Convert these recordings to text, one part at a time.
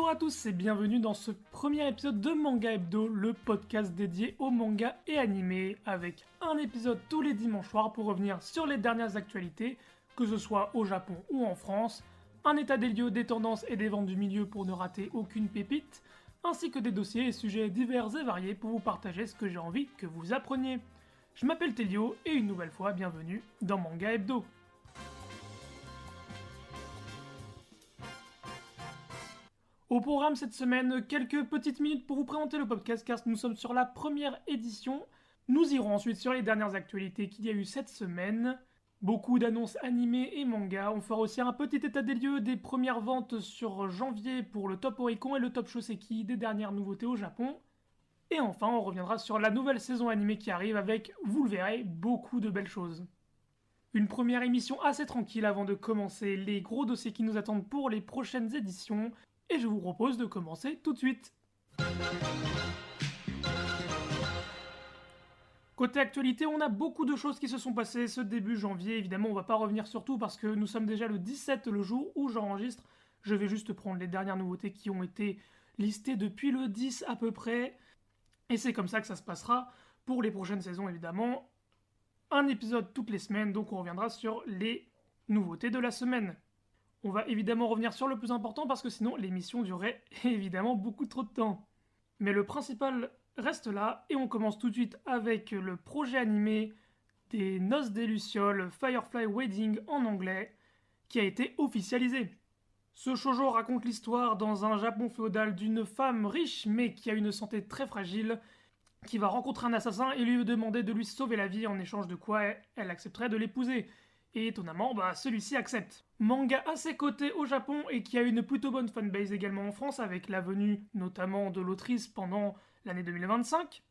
Bonjour à tous et bienvenue dans ce premier épisode de Manga Hebdo, le podcast dédié aux mangas et animés, avec un épisode tous les dimanches soirs pour revenir sur les dernières actualités, que ce soit au Japon ou en France, un état des lieux, des tendances et des ventes du milieu pour ne rater aucune pépite, ainsi que des dossiers et sujets divers et variés pour vous partager ce que j'ai envie que vous appreniez. Je m'appelle Telio et une nouvelle fois bienvenue dans Manga Hebdo. Au programme cette semaine, quelques petites minutes pour vous présenter le podcast car nous sommes sur la première édition. Nous irons ensuite sur les dernières actualités qu'il y a eu cette semaine. Beaucoup d'annonces animées et mangas. On fera aussi un petit état des lieux des premières ventes sur janvier pour le top Oricon et le top Shoseki des dernières nouveautés au Japon. Et enfin, on reviendra sur la nouvelle saison animée qui arrive avec, vous le verrez, beaucoup de belles choses. Une première émission assez tranquille avant de commencer les gros dossiers qui nous attendent pour les prochaines éditions. Et je vous propose de commencer tout de suite. Côté actualité, on a beaucoup de choses qui se sont passées ce début janvier. Évidemment, on va pas revenir sur tout parce que nous sommes déjà le 17, le jour où j'enregistre. Je vais juste prendre les dernières nouveautés qui ont été listées depuis le 10 à peu près. Et c'est comme ça que ça se passera pour les prochaines saisons, évidemment. Un épisode toutes les semaines, donc on reviendra sur les nouveautés de la semaine. On va évidemment revenir sur le plus important parce que sinon l'émission durerait évidemment beaucoup trop de temps. Mais le principal reste là et on commence tout de suite avec le projet animé des Noces des Lucioles Firefly Wedding en anglais qui a été officialisé. Ce shoujo raconte l'histoire dans un Japon féodal d'une femme riche mais qui a une santé très fragile qui va rencontrer un assassin et lui demander de lui sauver la vie en échange de quoi elle accepterait de l'épouser. Et étonnamment, celui-ci accepte. Manga assez coté au Japon et qui a une plutôt bonne fanbase également en France avec la venue notamment de l'autrice pendant l'année 2025.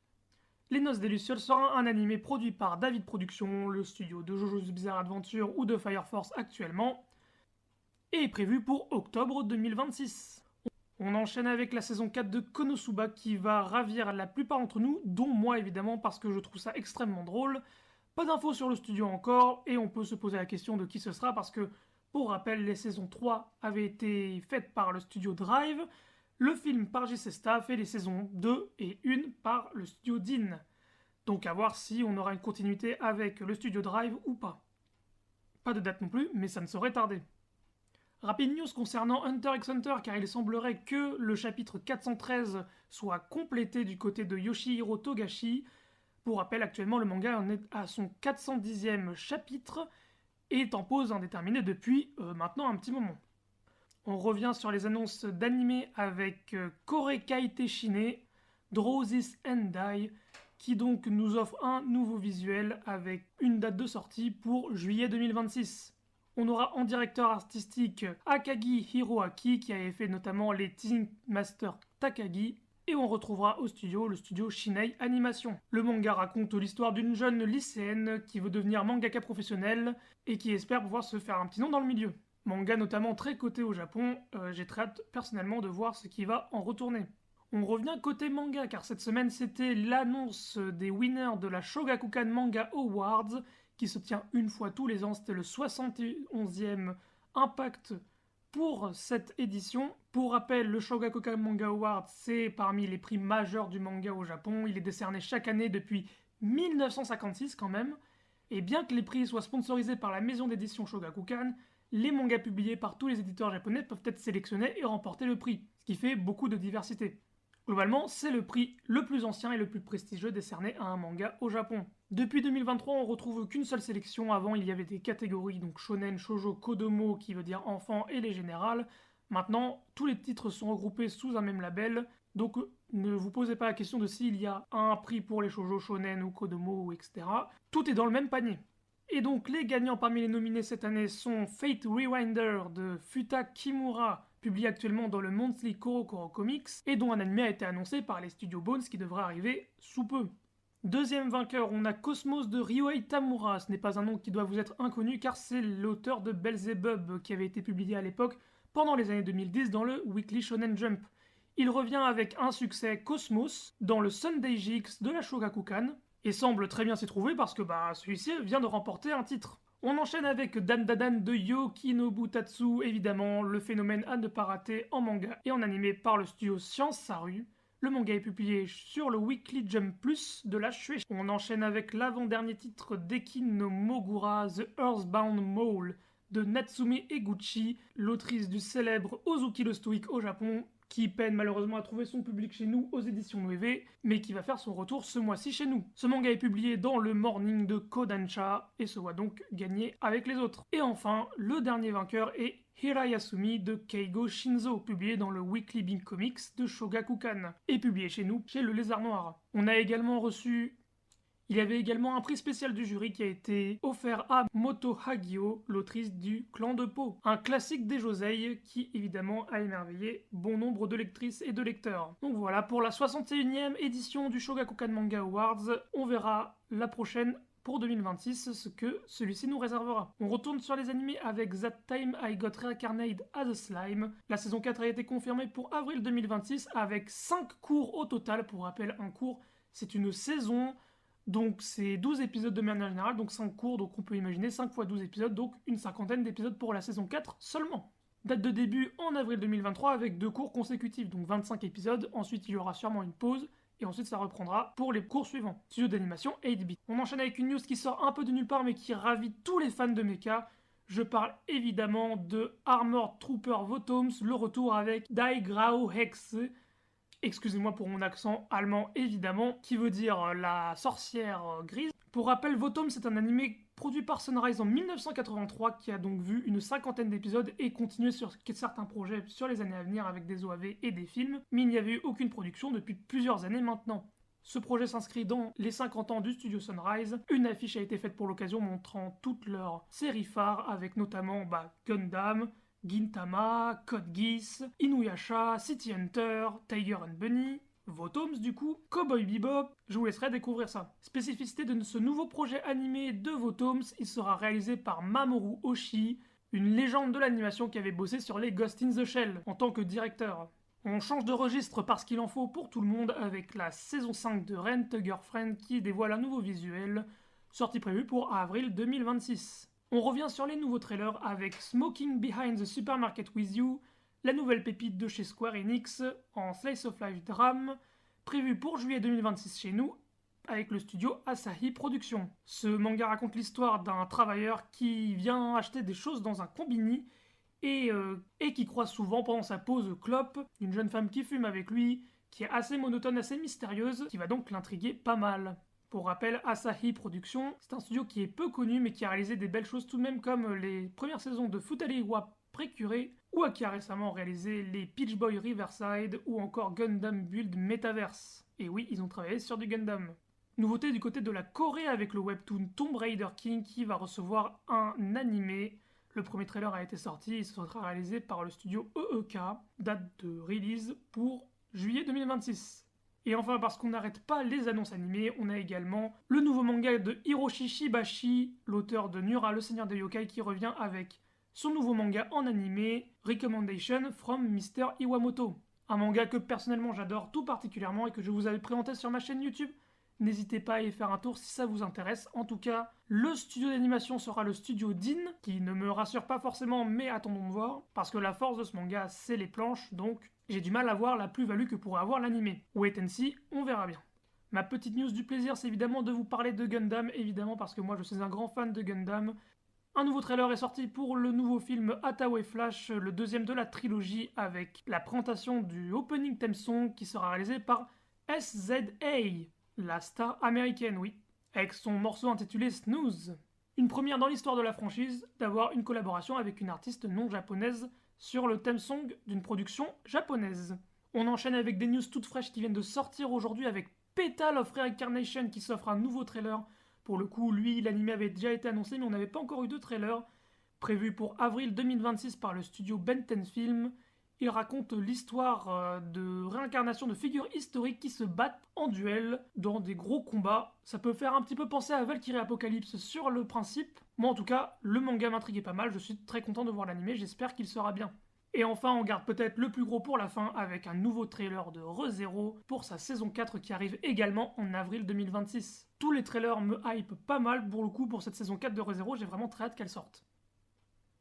Les Noces des Lucioles sera un animé produit par David Productions, le studio de JoJo's Bizarre Adventure ou de Fire Force actuellement, et est prévu pour octobre 2026. On enchaîne avec la saison 4 de Konosuba qui va ravir la plupart d'entre nous, dont moi évidemment parce que je trouve ça extrêmement drôle. Pas d'infos sur le studio encore, et on peut se poser la question de qui ce sera, parce que, pour rappel, les saisons 3 avaient été faites par le studio Drive, le film par JC Staff, et les saisons 2 et 1 par le studio Dean. Donc à voir si on aura une continuité avec le studio Drive ou pas. Pas de date non plus, mais ça ne saurait tarder. Rapide news concernant Hunter x Hunter, car il semblerait que le chapitre 413 soit complété du côté de Yoshihiro Togashi. Pour rappel, actuellement, le manga en est à son 410e chapitre et est en pause indéterminée depuis maintenant un petit moment. On revient sur les annonces d'animé avec Korekai Teshine, Draw This and Die, qui donc nous offre un nouveau visuel avec une date de sortie pour juillet 2026. On aura en directeur artistique Akagi Hiroaki, qui avait fait notamment les Teasing Master Takagi, et on retrouvera au studio le studio Shinei Animation. Le manga raconte l'histoire d'une jeune lycéenne qui veut devenir mangaka professionnelle et qui espère pouvoir se faire un petit nom dans le milieu. Manga notamment très coté au Japon, j'ai très hâte personnellement de voir ce qui va en retourner. On revient côté manga car cette semaine c'était l'annonce des winners de la Shogakukan Manga Awards qui se tient une fois tous les ans, c'était le 71e Impact pour cette édition. Pour rappel, le Shogakukan Manga Award, c'est parmi les prix majeurs du manga au Japon. Il est décerné chaque année depuis 1956 quand même. Et bien que les prix soient sponsorisés par la maison d'édition Shogakukan, les mangas publiés par tous les éditeurs japonais peuvent être sélectionnés et remporter le prix, ce qui fait beaucoup de diversité. Globalement, c'est le prix le plus ancien et le plus prestigieux décerné à un manga au Japon. Depuis 2023, on retrouve qu'une seule sélection. Avant, il y avait des catégories, donc shonen, shoujo, kodomo, qui veut dire enfant, et les générales. Maintenant, tous les titres sont regroupés sous un même label, donc ne vous posez pas la question de s'il y a un prix pour les shoujo, shonen ou kodomo, etc. Tout est dans le même panier. Et donc, les gagnants parmi les nominés cette année sont Fate Rewinder de Futa Kimura, publié actuellement dans le Monthly Korokoro Comics, et dont un anime a été annoncé par les studios Bones qui devrait arriver sous peu. Deuxième vainqueur, on a Cosmos de Ryohei Tamura. Ce n'est pas un nom qui doit vous être inconnu car c'est l'auteur de Belzebub qui avait été publié à l'époque pendant les années 2010 dans le Weekly Shonen Jump. Il revient avec un succès Cosmos dans le Sunday JX de la Shogakukan et semble très bien s'y trouver parce que celui-ci vient de remporter un titre. On enchaîne avec Dandadan de Yokinobu Tatsu, évidemment le phénomène à ne pas rater en manga et en animé par le studio Science Saru. Le manga est publié sur le Weekly Jump Plus de la Shueisha. On enchaîne avec l'avant-dernier titre d'Ekin no Mogura, The Earthbound Mole de Natsumi Eguchi, l'autrice du célèbre Ozuki le Stoïque au Japon, qui peine malheureusement à trouver son public chez nous aux éditions Nueve, mais qui va faire son retour ce mois-ci chez nous. Ce manga est publié dans le Morning de Kodansha et se voit donc gagner avec les autres. Et enfin, le dernier vainqueur est Hirayasumi de Keigo Shinzo, publié dans le Weekly Big Comics de Shogakukan, et publié chez nous, chez le Lézard Noir. Il y avait également un prix spécial du jury qui a été offert à Moto Hagio, l'autrice du Clan de Pau. Un classique des Josei qui évidemment a émerveillé bon nombre de lectrices et de lecteurs. Donc voilà pour la 61e édition du Shogakukan Manga Awards. On verra la prochaine pour 2026 ce que celui-ci nous réservera. On retourne sur les animés avec That Time I Got Reincarnated as a Slime. La saison 4 a été confirmée pour avril 2026 avec 5 cours au total. Pour rappel, un cours c'est une saison. Donc c'est 12 épisodes de manière générale, donc 5 cours, donc on peut imaginer 5 fois 12 épisodes, donc une cinquantaine d'épisodes pour la saison 4 seulement. Date de début en avril 2023 avec 2 cours consécutifs, donc 25 épisodes, ensuite il y aura sûrement une pause, et ensuite ça reprendra pour les cours suivants. Studio d'animation 8-bit. On enchaîne avec une news qui sort un peu de nulle part mais qui ravit tous les fans de mecha. Je parle évidemment de Armored Trooper Votoms, le retour avec Die Grau Hexe. Excusez-moi pour mon accent allemand évidemment, qui veut dire la sorcière grise. Pour rappel, Votom c'est un animé produit par Sunrise en 1983 qui a donc vu une cinquantaine d'épisodes et continué sur certains projets sur les années à venir avec des OAV et des films, mais il n'y avait eu aucune production depuis plusieurs années maintenant. Ce projet s'inscrit dans les 50 ans du studio Sunrise. Une affiche a été faite pour l'occasion montrant toutes leurs séries phares avec notamment Gundam, Gintama, Code Geass, Inuyasha, City Hunter, Tiger and Bunny, Votoms du coup, Cowboy Bebop, je vous laisserai découvrir ça. Spécificité de ce nouveau projet animé de Votoms, il sera réalisé par Mamoru Oshii, une légende de l'animation qui avait bossé sur les Ghost in the Shell en tant que directeur. On change de registre parce qu'il en faut pour tout le monde avec la saison 5 de Rent a Girlfriend qui dévoile un nouveau visuel, sortie prévue pour avril 2026. On revient sur les nouveaux trailers avec Smoking Behind the Supermarket with You, la nouvelle pépite de chez Square Enix en Slice of Life drame, prévue pour juillet 2026 chez nous, avec le studio Asahi Productions. Ce manga raconte l'histoire d'un travailleur qui vient acheter des choses dans un combini et qui croise souvent pendant sa pause clope une jeune femme qui fume avec lui, qui est assez monotone, assez mystérieuse, qui va donc l'intriguer pas mal. Pour rappel, Asahi Productions, c'est un studio qui est peu connu mais qui a réalisé des belles choses tout de même comme les premières saisons de Futariwa Precure ou qui a récemment réalisé les Peach Boy Riverside ou encore Gundam Build Metaverse. Et oui, ils ont travaillé sur du Gundam. Nouveauté du côté de la Corée avec le webtoon Tomb Raider King qui va recevoir un animé. Le premier trailer a été sorti, il sera réalisé par le studio EEK, date de release pour juillet 2026. Et enfin, parce qu'on n'arrête pas les annonces animées, on a également le nouveau manga de Hiroshi Shibashi, l'auteur de Nura, le Seigneur des Yokai, qui revient avec son nouveau manga en animé, Recommendation from Mr. Iwamoto. Un manga que personnellement j'adore tout particulièrement et que je vous avais présenté sur ma chaîne YouTube. N'hésitez pas à y faire un tour si ça vous intéresse. En tout cas, le studio d'animation sera le studio Din, qui ne me rassure pas forcément, mais attendons de voir, parce que la force de ce manga, c'est les planches, donc j'ai du mal à voir la plus-value que pourrait avoir l'animé. Wait and see, on verra bien. Ma petite news du plaisir, c'est évidemment de vous parler de Gundam, évidemment parce que moi je suis un grand fan de Gundam. Un nouveau trailer est sorti pour le nouveau film Hathaway Flash, le deuxième de la trilogie, avec la présentation du opening theme song qui sera réalisé par SZA, la star américaine, oui, avec son morceau intitulé Snooze. Une première dans l'histoire de la franchise d'avoir une collaboration avec une artiste non japonaise sur le theme song d'une production japonaise. On enchaîne avec des news toutes fraîches qui viennent de sortir aujourd'hui avec Petal of Reincarnation qui s'offre un nouveau trailer. Pour le coup, lui, l'anime avait déjà été annoncé mais on n'avait pas encore eu de trailer. Prévu pour avril 2026 par le studio Benten Film. Il raconte l'histoire de réincarnation de figures historiques qui se battent en duel dans des gros combats. Ça peut faire un petit peu penser à Valkyrie Apocalypse sur le principe. Moi en tout cas, le manga m'intriguait pas mal, je suis très content de voir l'anime, j'espère qu'il sera bien. Et enfin, on garde peut-être le plus gros pour la fin avec un nouveau trailer de ReZero pour sa saison 4 qui arrive également en avril 2026. Tous les trailers me hype pas mal pour le coup pour cette saison 4 de ReZero, j'ai vraiment très hâte qu'elle sorte.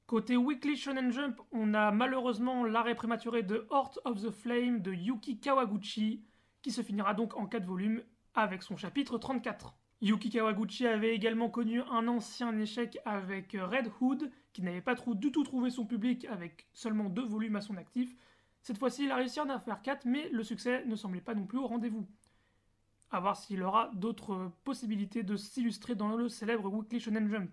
Côté Weekly Shonen Jump, on a malheureusement l'arrêt prématuré de Heart of the Flame de Yuki Kawaguchi, qui se finira donc en 4 volumes avec son chapitre 34. Yuki Kawaguchi avait également connu un ancien échec avec Red Hood, qui n'avait pas du tout trouvé son public avec seulement 2 volumes à son actif. Cette fois-ci, il a réussi à en faire 4, mais le succès ne semblait pas non plus au rendez-vous. A voir s'il aura d'autres possibilités de s'illustrer dans le célèbre Weekly Shonen Jump.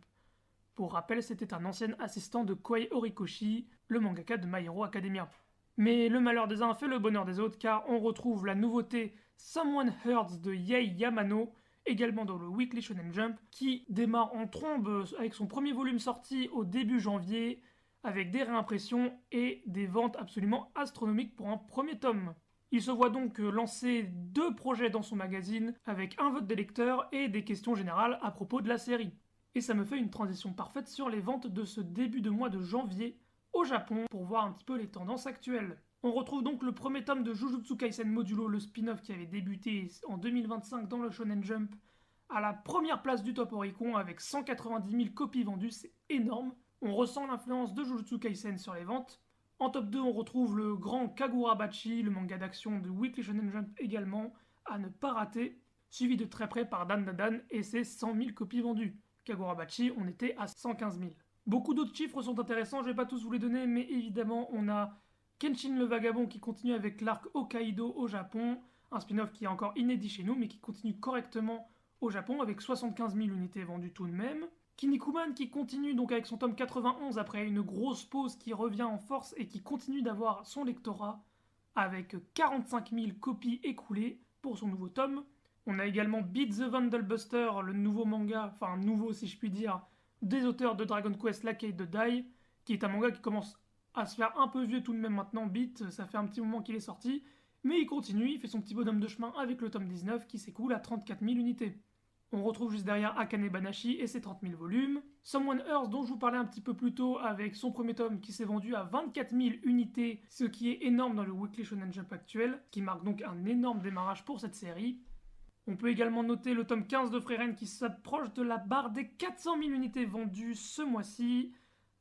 Pour rappel, c'était un ancien assistant de Kohei Horikoshi, le mangaka de My Hero Academia. Mais le malheur des uns fait le bonheur des autres, car on retrouve la nouveauté Someone Hurts de Yei Yamano, également dans le Weekly Shonen Jump, qui démarre en trombe avec son premier volume sorti au début janvier, avec des réimpressions et des ventes absolument astronomiques pour un premier tome. Il se voit donc lancer 2 projets dans son magazine, avec un vote des lecteurs et des questions générales à propos de la série. Et ça me fait une transition parfaite sur les ventes de ce début de mois de janvier au Japon, pour voir un petit peu les tendances actuelles. On retrouve donc le premier tome de Jujutsu Kaisen Modulo, le spin-off qui avait débuté en 2025 dans le Shonen Jump, à la première place du top Oricon avec 190 000 copies vendues, c'est énorme. On ressent l'influence de Jujutsu Kaisen sur les ventes. En top 2, on retrouve le grand Kagurabachi, le manga d'action de Weekly Shonen Jump également, à ne pas rater, suivi de très près par Dan Dan Dan et ses 100 000 copies vendues. Kagurabachi, on était à 115 000. Beaucoup d'autres chiffres sont intéressants, je ne vais pas tous vous les donner, mais évidemment, on a Kenshin le Vagabond qui continue avec l'arc Hokkaido au Japon, un spin-off qui est encore inédit chez nous, mais qui continue correctement au Japon avec 75 000 unités vendues tout de même. Kinnikuman qui continue donc avec son tome 91 après une grosse pause qui revient en force et qui continue d'avoir son lectorat avec 45 000 copies écoulées pour son nouveau tome. On a également Beat the Vandalbuster, le nouveau manga, enfin nouveau si je puis dire, des auteurs de Dragon Quest La Quête de Dai, qui est un manga qui commence à se faire un peu vieux tout de même maintenant. Beat, ça fait un petit moment qu'il est sorti, mais il continue, il fait son petit bonhomme de chemin avec le tome 19 qui s'écoule à 34 000 unités. On retrouve juste derrière Akane Banashi et ses 30 000 volumes. Someone Earth, dont je vous parlais un petit peu plus tôt, avec son premier tome qui s'est vendu à 24 000 unités, ce qui est énorme dans le Weekly Shonen Jump actuel, qui marque donc un énorme démarrage pour cette série. On peut également noter le tome 15 de Frieren qui s'approche de la barre des 400 000 unités vendues ce mois-ci.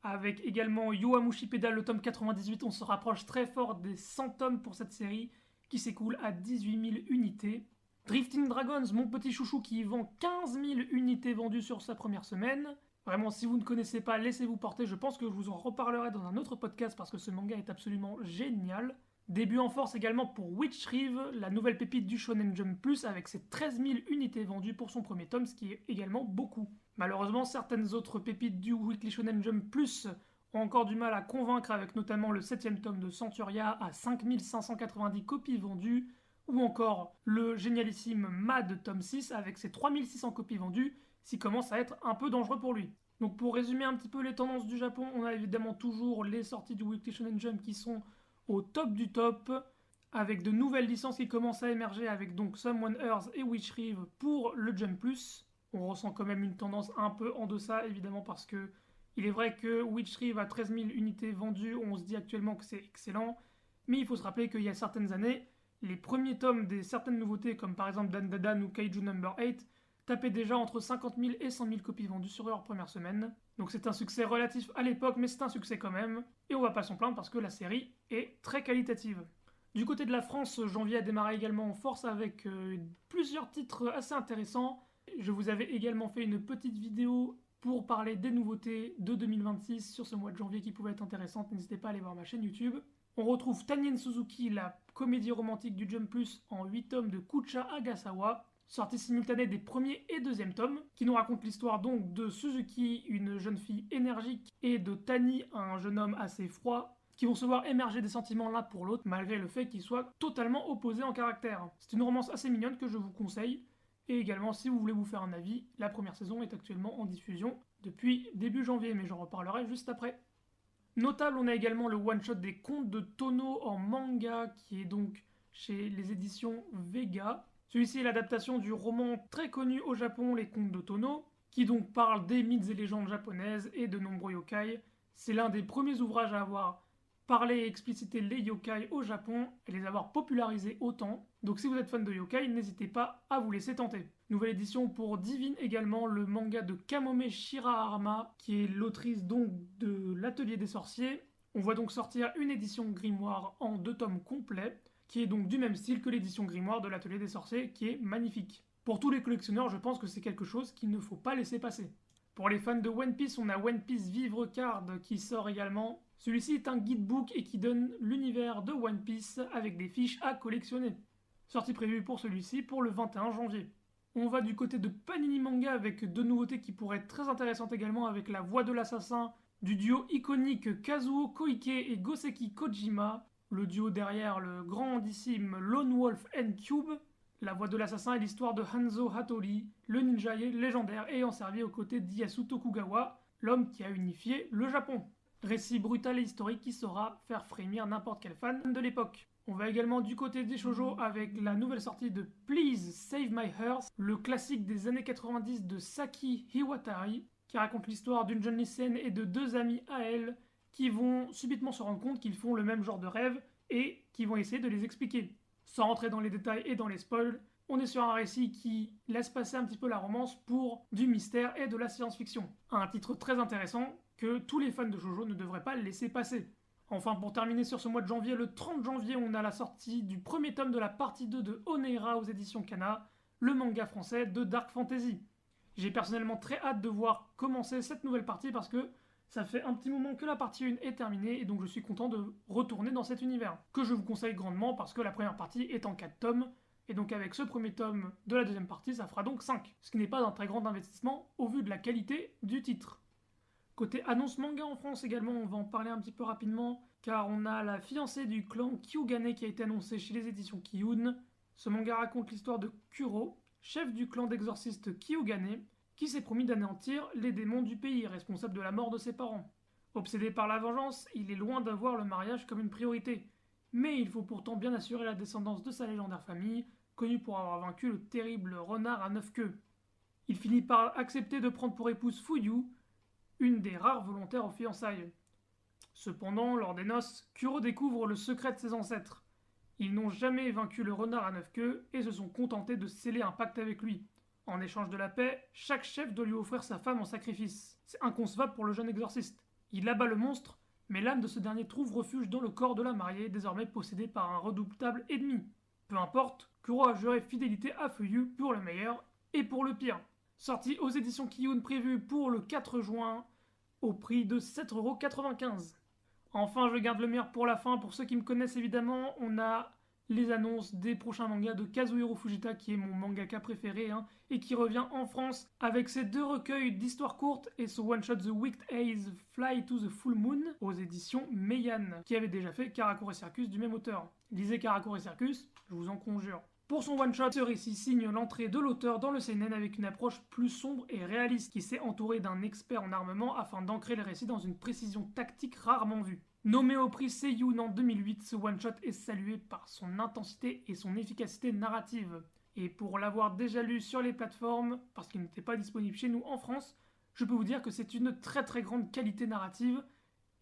Avec également Yowamushi Pedal, le tome 98, on se rapproche très fort des 100 tomes pour cette série qui s'écoule à 18 000 unités. Drifting Dragons, mon petit chouchou qui vend 15 000 unités vendues sur sa première semaine. Vraiment, si vous ne connaissez pas, laissez-vous porter, je pense que je vous en reparlerai dans un autre podcast parce que ce manga est absolument génial. Début en force également pour Witch Reeve, la nouvelle pépite du Shonen Jump Plus avec ses 13 000 unités vendues pour son premier tome, ce qui est également beaucoup. Malheureusement, certaines autres pépites du Weekly Shonen Jump Plus ont encore du mal à convaincre, avec notamment le 7ème tome de Centuria à 5 590 copies vendues, ou encore le génialissime Mad tome 6 avec ses 3 600 copies vendues, ce qui commence à être un peu dangereux pour lui. Donc pour résumer un petit peu les tendances du Japon, on a évidemment toujours les sorties du Weekly Shonen Jump qui sont au top du top, avec de nouvelles licences qui commencent à émerger avec donc Someone Earth et Witch Reeve pour le Jump Plus. On ressent quand même une tendance un peu en deçà, évidemment, parce que il est vrai que Witch Reeve a 13 000 unités vendues, on se dit actuellement que c'est excellent, mais il faut se rappeler qu'il y a certaines années, les premiers tomes des certaines nouveautés, comme par exemple Dan Dan Dan ou Kaiju Number 8, tapaient déjà entre 50 000 et 100 000 copies vendues sur leur première semaine. Donc c'est un succès relatif à l'époque, mais c'est un succès quand même, et on va pas s'en plaindre parce que la série est très qualitative. Du côté de la France, janvier a démarré également en force avec plusieurs titres assez intéressants. Je vous avais également fait une petite vidéo pour parler des nouveautés de 2026 sur ce mois de janvier qui pouvaient être intéressantes, n'hésitez pas à aller voir ma chaîne YouTube. On retrouve Tannen Suzuki, la comédie romantique du Jump Plus en 8 tomes de Kucha Agasawa, sortie simultanée des premiers et deuxièmes tomes, qui nous raconte l'histoire donc de Suzuki, une jeune fille énergique, et de Tani, un jeune homme assez froid, qui vont se voir émerger des sentiments l'un pour l'autre, malgré le fait qu'ils soient totalement opposés en caractère. C'est une romance assez mignonne que je vous conseille, et également si vous voulez vous faire un avis, la première saison est actuellement en diffusion depuis début janvier, mais j'en reparlerai juste après. Notable, on a également le one-shot des contes de Tono en manga, qui est donc chez les éditions Vega. Celui-ci est l'adaptation du roman très connu au Japon, Les Contes de Tono, qui donc parle des mythes et légendes japonaises et de nombreux yokai. C'est l'un des premiers ouvrages à avoir parler et expliciter les yokai au Japon et les avoir popularisés autant. Donc si vous êtes fan de yokai, n'hésitez pas à vous laisser tenter. Nouvelle édition pour Divine également, le manga de Kamome Shirahama, qui est l'autrice donc de l'Atelier des Sorciers. On voit donc sortir une édition grimoire en 2 tomes complets, qui est donc du même style que l'édition grimoire de l'Atelier des Sorciers, qui est magnifique. Pour tous les collectionneurs, je pense que c'est quelque chose qu'il ne faut pas laisser passer. Pour les fans de One Piece, on a One Piece Vivre Card qui sort également. Celui-ci est un guidebook et qui donne l'univers de One Piece avec des fiches à collectionner. Sortie prévue pour celui-ci pour le 21 janvier. On va du côté de Panini Manga avec 2 nouveautés qui pourraient être très intéressantes également, avec La Voix de l'Assassin du duo iconique Kazuo Koike et Goseki Kojima, le duo derrière le grandissime Lone Wolf and Cube. La Voix de l'Assassin est l'histoire de Hanzo Hattori, le ninja légendaire ayant servi aux côtés d'Ieyasu Tokugawa, l'homme qui a unifié le Japon. Récit brutal et historique qui saura faire frémir n'importe quel fan de l'époque. On va également du côté des shoujo avec la nouvelle sortie de Please Save My Heart, le classique des années 90 de Saki Hiwatari, qui raconte l'histoire d'une jeune lycéenne et de 2 amis à elle qui vont subitement se rendre compte qu'ils font le même genre de rêve et qui vont essayer de les expliquer. Sans rentrer dans les détails et dans les spoils, on est sur un récit qui laisse passer un petit peu la romance pour du mystère et de la science-fiction. Un titre très intéressant que tous les fans de shoujo ne devraient pas laisser passer. Enfin, pour terminer sur ce mois de janvier, le 30 janvier, on a la sortie du premier tome de la partie 2 de Oneira aux éditions Kana, le manga français de Dark Fantasy. J'ai personnellement très hâte de voir commencer cette nouvelle partie parce que ça fait un petit moment que la partie 1 est terminée et donc je suis content de retourner dans cet univers, que je vous conseille grandement parce que la première partie est en 4 tomes, et donc avec ce premier tome de la deuxième partie, ça fera donc 5, ce qui n'est pas un très grand investissement au vu de la qualité du titre. Côté annonce manga en France également, on va en parler un petit peu rapidement, car on a la fiancée du clan Kyugane qui a été annoncée chez les éditions Kiyun. Ce manga raconte l'histoire de Kuro, chef du clan d'exorcistes Kyugane, qui s'est promis d'anéantir les démons du pays, responsables de la mort de ses parents. Obsédé par la vengeance, il est loin d'avoir le mariage comme une priorité, mais il faut pourtant bien assurer la descendance de sa légendaire famille, connue pour avoir vaincu le terrible renard à 9 queues. Il finit par accepter de prendre pour épouse Fuyu, une des rares volontaires aux fiançailles. Cependant, lors des noces, Kuro découvre le secret de ses ancêtres. Ils n'ont jamais vaincu le renard à 9 queues et se sont contentés de sceller un pacte avec lui. En échange de la paix, chaque chef doit lui offrir sa femme en sacrifice. C'est inconcevable pour le jeune exorciste. Il abat le monstre, mais l'âme de ce dernier trouve refuge dans le corps de la mariée, désormais possédée par un redoutable ennemi. Peu importe, Kuro a juré fidélité à Fuyu pour le meilleur et pour le pire. Sorti aux éditions Kiyun prévu pour le 4 juin, au prix de 7,95 €. Enfin, je garde le meilleur pour la fin. Pour ceux qui me connaissent évidemment, on a les annonces des prochains mangas de Kazuhiro Fujita, qui est mon mangaka préféré, et qui revient en France avec ses 2 recueils d'histoires courtes et son one-shot The Wicked Haze Fly to the Full Moon aux éditions Meian, qui avait déjà fait Karakuri Circus du même auteur. Lisez Karakuri Circus, je vous en conjure. Pour son one-shot, ce récit signe l'entrée de l'auteur dans le seinen avec une approche plus sombre et réaliste, qui s'est entouré d'un expert en armement afin d'ancrer le récit dans une précision tactique rarement vue. Nommé au prix Seiyun en 2008, ce one-shot est salué par son intensité et son efficacité narrative. Et pour l'avoir déjà lu sur les plateformes, parce qu'il n'était pas disponible chez nous en France, je peux vous dire que c'est une très très grande qualité narrative,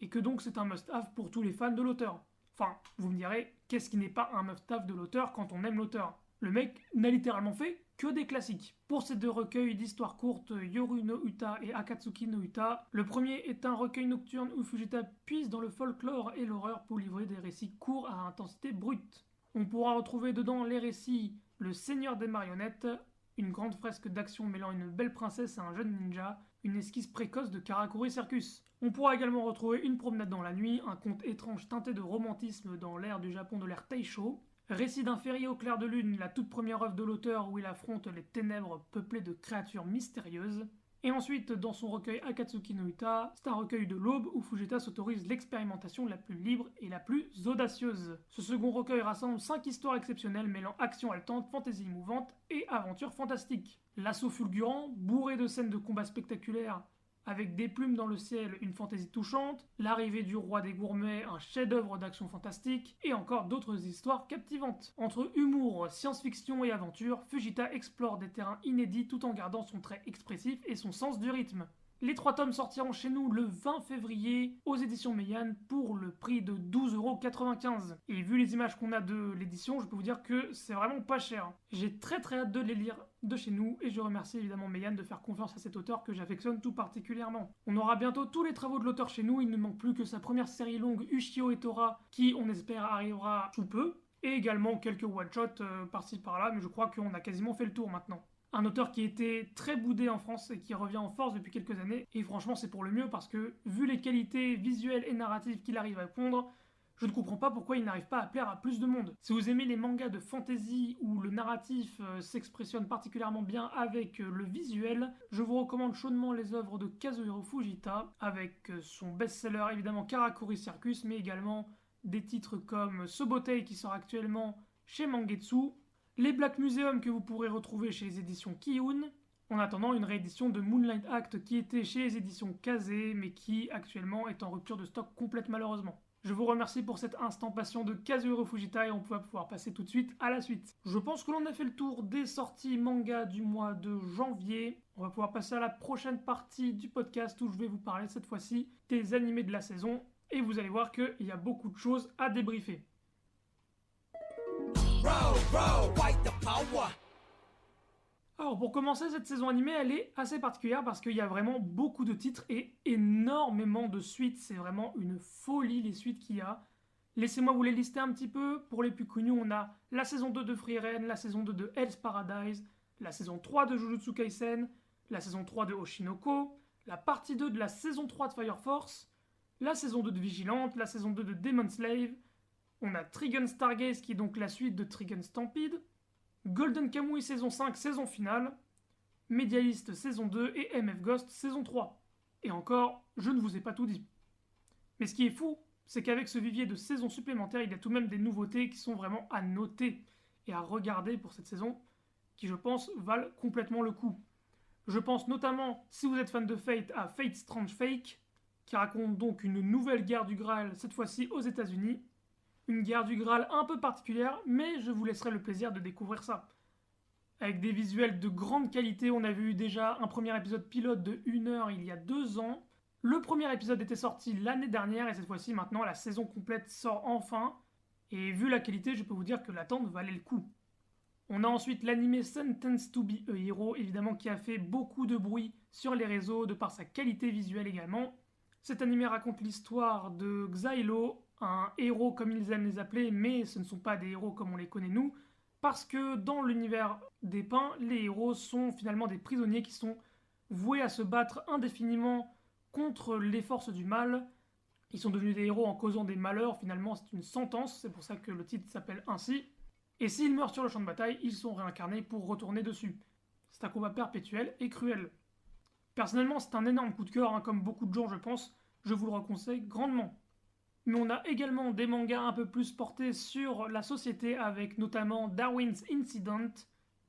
et que donc c'est un must-have pour tous les fans de l'auteur. Enfin, vous me direz, qu'est-ce qui n'est pas un must-have de l'auteur quand on aime l'auteur? Le mec n'a littéralement fait que des classiques. Pour ces 2 recueils d'histoires courtes, Yoru no Uta et Akatsuki no Uta, le premier est un recueil nocturne où Fujita puise dans le folklore et l'horreur pour livrer des récits courts à intensité brute. On pourra retrouver dedans les récits Le Seigneur des marionnettes, une grande fresque d'action mêlant une belle princesse et un jeune ninja, une esquisse précoce de Karakuri Circus. On pourra également retrouver Une promenade dans la nuit, un conte étrange teinté de romantisme dans l'ère du Japon de l'ère Taisho, Récit d'un ferrier au clair de lune, la toute première œuvre de l'auteur où il affronte les ténèbres peuplées de créatures mystérieuses. Et ensuite, dans son recueil Akatsuki no Uta, c'est un recueil de l'aube où Fujita s'autorise l'expérimentation la plus libre et la plus audacieuse. Ce second recueil rassemble 5 histoires exceptionnelles mêlant action haletante, fantaisie mouvante et aventure fantastique. L'assaut fulgurant, bourré de scènes de combats spectaculaires, avec des plumes dans le ciel, une fantaisie touchante, l'arrivée du roi des gourmets, un chef-d'œuvre d'action fantastique, et encore d'autres histoires captivantes. Entre humour, science-fiction et aventure, Fujita explore des terrains inédits tout en gardant son trait expressif et son sens du rythme. Les 3 tomes sortiront chez nous le 20 février aux éditions Meian pour le prix de 12,95 €. Et vu les images qu'on a de l'édition, je peux vous dire que c'est vraiment pas cher. J'ai très hâte de les lire de chez nous et je remercie évidemment Meian de faire confiance à cet auteur que j'affectionne tout particulièrement. On aura bientôt tous les travaux de l'auteur chez nous, il ne manque plus que sa première série longue Ushio et Tora qui on espère arrivera sous peu, et également quelques one-shots par-ci par-là, mais je crois qu'on a quasiment fait le tour maintenant. Un auteur qui était très boudé en France et qui revient en force depuis quelques années, et franchement c'est pour le mieux parce que vu les qualités visuelles et narratives qu'il arrive à pondre, je ne comprends pas pourquoi il n'arrive pas à plaire à plus de monde. Si vous aimez les mangas de fantasy où le narratif s'expressionne particulièrement bien avec le visuel, je vous recommande chaudement les œuvres de Kazuhiro Fujita, avec son best-seller évidemment Karakuri Circus, mais également des titres comme Sobotei qui sort actuellement chez Mangetsu, les Black Museum que vous pourrez retrouver chez les éditions Kiyun, en attendant une réédition de Moonlight Act qui était chez les éditions Kaze, mais qui actuellement est en rupture de stock complète malheureusement. Je vous remercie pour cet instant passion de Kazuhiro Fujita et on va pouvoir passer tout de suite à la suite. Je pense que l'on a fait le tour des sorties manga du mois de janvier. On va pouvoir passer à la prochaine partie du podcast où je vais vous parler cette fois-ci des animés de la saison et vous allez voir qu'il y a beaucoup de choses à débriefer. Alors pour commencer, cette saison animée, elle est assez particulière parce qu'il y a vraiment beaucoup de titres et énormément de suites. C'est vraiment une folie les suites qu'il y a. Laissez-moi vous les lister un petit peu. Pour les plus connus, on a la saison 2 de Frieren, la saison 2 de Hell's Paradise, la saison 3 de Jujutsu Kaisen, la saison 3 de Oshinoko, la partie 2 de la saison 3 de Fire Force, la saison 2 de Vigilante, la saison 2 de Demon Slave. On a Trigun Stargaze qui est donc la suite de Trigun Stampede, Golden Kamuy saison 5 saison finale, Medialist saison 2 et MF Ghost saison 3. Et encore, je ne vous ai pas tout dit. Mais ce qui est fou, c'est qu'avec ce vivier de saisons supplémentaires, il y a tout de même des nouveautés qui sont vraiment à noter et à regarder pour cette saison, qui je pense valent complètement le coup. Je pense notamment, si vous êtes fan de Fate, à Fate Strange Fake, qui raconte donc une nouvelle guerre du Graal, cette fois-ci aux États-Unis. Une guerre du Graal un peu particulière, mais je vous laisserai le plaisir de découvrir ça. Avec des visuels de grande qualité, on a vu déjà un premier épisode pilote de 1 heure il y a 2 ans. Le premier épisode était sorti l'année dernière et cette fois-ci maintenant la saison complète sort enfin. Et vu la qualité, je peux vous dire que l'attente valait le coup. On a ensuite l'anime Sentenced to be a Hero, évidemment qui a fait beaucoup de bruit sur les réseaux de par sa qualité visuelle également. Cet anime raconte l'histoire de Xylo, un héros comme ils aiment les appeler, mais ce ne sont pas des héros comme on les connaît nous, parce que dans l'univers dépeint, les héros sont finalement des prisonniers qui sont voués à se battre indéfiniment contre les forces du mal. Ils sont devenus des héros en causant des malheurs, finalement c'est une sentence, c'est pour ça que le titre s'appelle ainsi. Et s'ils meurent sur le champ de bataille, ils sont réincarnés pour retourner dessus. C'est un combat perpétuel et cruel. Personnellement, c'est un énorme coup de cœur, comme beaucoup de gens je pense, je vous le reconseille grandement. Mais on a également des mangas un peu plus portés sur la société avec notamment Darwin's Incident.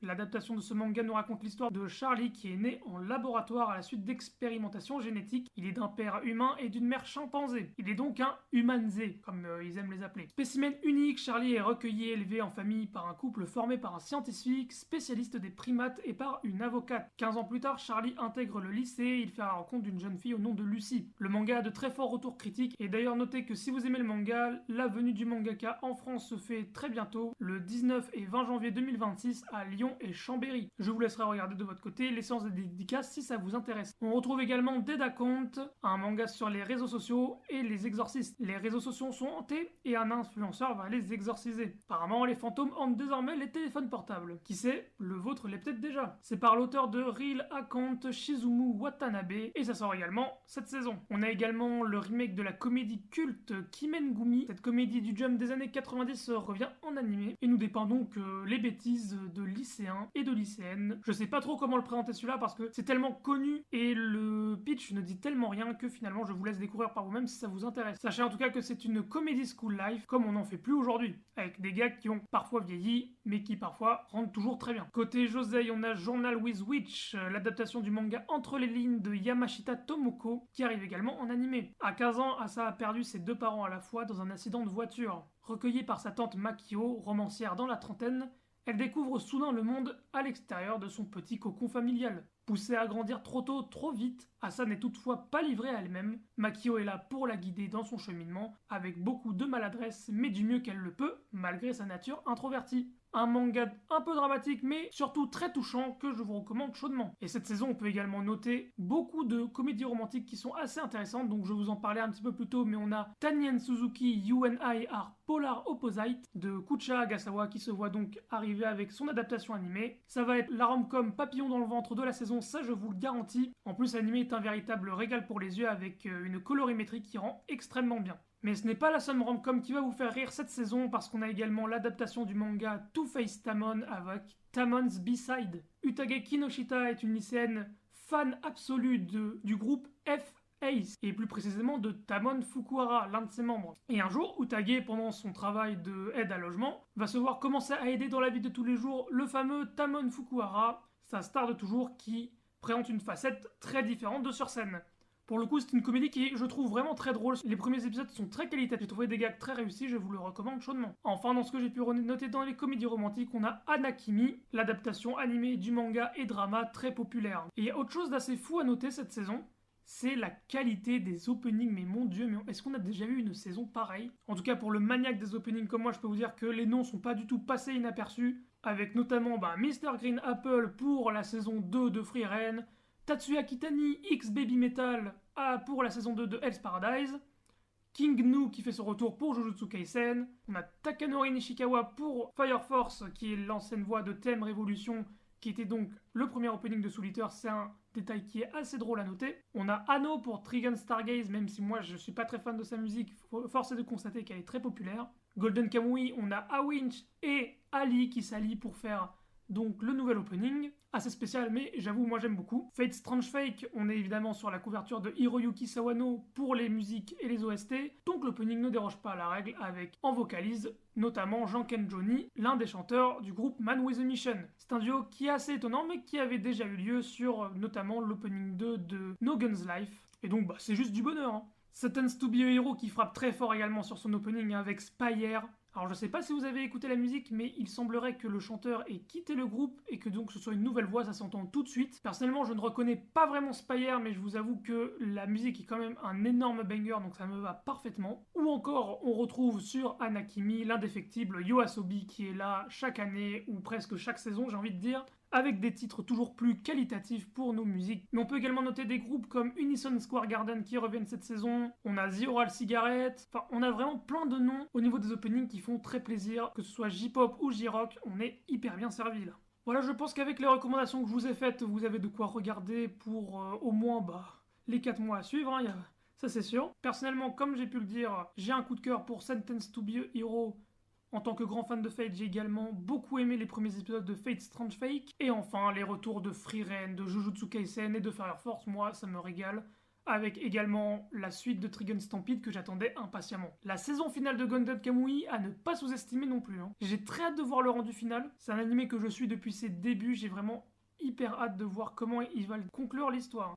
L'adaptation de ce manga nous raconte l'histoire de Charlie qui est né en laboratoire à la suite d'expérimentations génétiques. Il est d'un père humain et d'une mère chimpanzé. Il est donc un humanzé, comme ils aiment les appeler. Spécimen unique, Charlie est recueilli et élevé en famille par un couple formé par un scientifique, spécialiste des primates et par une avocate. 15 ans plus tard, Charlie intègre le lycée et il fait la rencontre d'une jeune fille au nom de Lucie. Le manga a de très forts retours critiques et d'ailleurs notez que si vous aimez le manga, la venue du mangaka en France se fait très bientôt, le 19 et 20 janvier 2026 à Lyon et Chambéry. Je vous laisserai regarder de votre côté les séances de dédicaces si ça vous intéresse. On retrouve également Dead Account, un manga sur les réseaux sociaux et les exorcistes. Les réseaux sociaux sont hantés et un influenceur va les exorciser. Apparemment, les fantômes hantent désormais les téléphones portables. Qui sait, le vôtre l'est peut-être déjà. C'est par l'auteur de Real Account, Shizumu Watanabe, et ça sort également cette saison. On a également le remake de la comédie culte Kimengumi. Cette comédie du Jump des années 90 revient en animé et nous dépeint donc les bêtises de lycéens et de lycéennes. Je sais pas trop comment le présenter celui-là parce que c'est tellement connu et le pitch ne dit tellement rien que finalement je vous laisse découvrir par vous-même si ça vous intéresse. Sachez en tout cas que c'est une comédie school life comme on n'en fait plus aujourd'hui, avec des gags qui ont parfois vieilli mais qui parfois rendent toujours très bien. Côté Josei, on a Journal with Witch, l'adaptation du manga Entre les lignes de Yamashita Tomoko qui arrive également en animé. À 15 ans, Asa a perdu ses 2 parents à la fois dans un accident de voiture. Recueillie par sa tante Makio, romancière dans la trentaine, elle découvre soudain le monde à l'extérieur de son petit cocon familial. Poussée à grandir trop tôt, trop vite, Asa n'est toutefois pas livrée à elle-même. Makio est là pour la guider dans son cheminement, avec beaucoup de maladresse, mais du mieux qu'elle le peut, malgré sa nature introvertie. Un manga un peu dramatique, mais surtout très touchant, que je vous recommande chaudement. Et cette saison, on peut également noter beaucoup de comédies romantiques qui sont assez intéressantes, donc je vous en parlais un petit peu plus tôt, mais on a Tanien Suzuki, You and I Are Polar Opposite, de Kucha Agasawa, qui se voit donc arriver avec son adaptation animée. Ça va être la rom-com papillon dans le ventre de la saison, ça je vous le garantis. En plus, l'animé est un véritable régal pour les yeux, avec une colorimétrie qui rend extrêmement bien. Mais ce n'est pas la seule rom-com qui va vous faire rire cette saison, parce qu'on a également l'adaptation du manga Two Face Tamon avec Tamon's B-Side. Utage Kinoshita est une lycéenne fan absolue du groupe F-Ace, et plus précisément de Tamon Fukuhara, l'un de ses membres. Et un jour, Utage, pendant son travail de aide à logement, va se voir commencer à aider dans la vie de tous les jours le fameux Tamon Fukuhara, sa star de toujours qui présente une facette très différente de sur scène. Pour le coup, c'est une comédie qui est, je trouve, vraiment très drôle. Les premiers épisodes sont très qualitatifs. J'ai trouvé des gags très réussis, je vous le recommande chaudement. Enfin, dans ce que j'ai pu noter dans les comédies romantiques, on a Anakimi, l'adaptation animée du manga et drama très populaire. Et il y a autre chose d'assez fou à noter cette saison, c'est la qualité des openings. Mais mon dieu, mais est-ce qu'on a déjà vu une saison pareille? En tout cas, pour le maniaque des openings comme moi, je peux vous dire que les noms sont pas du tout passés inaperçus, avec notamment Mr. Green Apple pour la saison 2 de Free Ren, Tatsuya Kitani X Baby Metal pour la saison 2 de Hell's Paradise, King Gnu qui fait son retour pour Jujutsu Kaisen, on a Takanori Nishikawa pour Fire Force qui est l'ancienne voix de Thème Révolution qui était donc le premier opening de Soul Eater, c'est un détail qui est assez drôle à noter. On a Anno pour Trigun Stargaze, même si moi je suis pas très fan de sa musique, force est de constater qu'elle est très populaire. Golden Kamui, on a Awinch et Ali qui s'allient pour faire donc le nouvel opening, assez spécial mais j'avoue moi j'aime beaucoup. Fate Strange Fake, on est évidemment sur la couverture de Hiroyuki Sawano pour les musiques et les OST, donc l'opening ne déroge pas à la règle avec en vocalise notamment Janken Johnny, l'un des chanteurs du groupe Man with a Mission. C'est un duo qui est assez étonnant mais qui avait déjà eu lieu sur notamment l'opening 2 de No Guns Life, et donc c'est juste du bonheur. Hein. Satan's to be a Hero qui frappe très fort également sur son opening avec Spire. Alors je sais pas si vous avez écouté la musique, mais il semblerait que le chanteur ait quitté le groupe et que donc ce soit une nouvelle voix, ça s'entend tout de suite. Personnellement je ne reconnais pas vraiment Spire, mais je vous avoue que la musique est quand même un énorme banger, donc ça me va parfaitement. Ou encore on retrouve sur Anakimi l'indéfectible Yoasobi qui est là chaque année, ou presque chaque saison j'ai envie de dire, avec des titres toujours plus qualitatifs pour nos musiques. Mais on peut également noter des groupes comme Unison Square Garden qui reviennent cette saison, on a The Oral Cigarette, enfin on a vraiment plein de noms au niveau des openings qui font très plaisir, que ce soit J-pop ou J-rock, on est hyper bien servi là. Voilà, je pense qu'avec les recommandations que je vous ai faites, vous avez de quoi regarder pour au moins les 4 mois à suivre, hein, ça c'est sûr. Personnellement, comme j'ai pu le dire, j'ai un coup de cœur pour Sentence to be a Hero. En tant que grand fan de Fate, j'ai également beaucoup aimé les premiers épisodes de Fate Strange Fake. Et enfin, les retours de Free Ren, de Jujutsu Kaisen et de Fire Force, moi, ça me régale. Avec également la suite de Trigun Stampede que j'attendais impatiemment. La saison finale de Golden Kamui à ne pas sous-estimer non plus. Hein. J'ai très hâte de voir le rendu final. C'est un animé que je suis depuis ses débuts. J'ai vraiment hyper hâte de voir comment ils vont conclure l'histoire.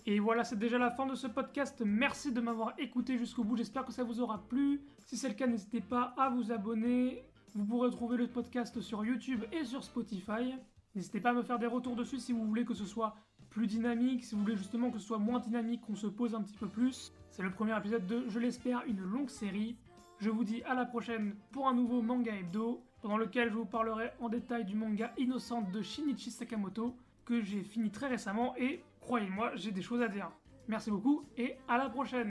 Et voilà, c'est déjà la fin de ce podcast. Merci de m'avoir écouté jusqu'au bout. J'espère que ça vous aura plu. Si c'est le cas, n'hésitez pas à vous abonner. Vous pourrez trouver le podcast sur YouTube et sur Spotify. N'hésitez pas à me faire des retours dessus si vous voulez que ce soit plus dynamique, si vous voulez justement que ce soit moins dynamique, qu'on se pose un petit peu plus. C'est le premier épisode de, je l'espère, une longue série. Je vous dis à la prochaine pour un nouveau manga hebdo, pendant lequel je vous parlerai en détail du manga Innocent de Shinichi Sakamoto, que j'ai fini très récemment et croyez-moi, j'ai des choses à dire. Merci beaucoup et à la prochaine!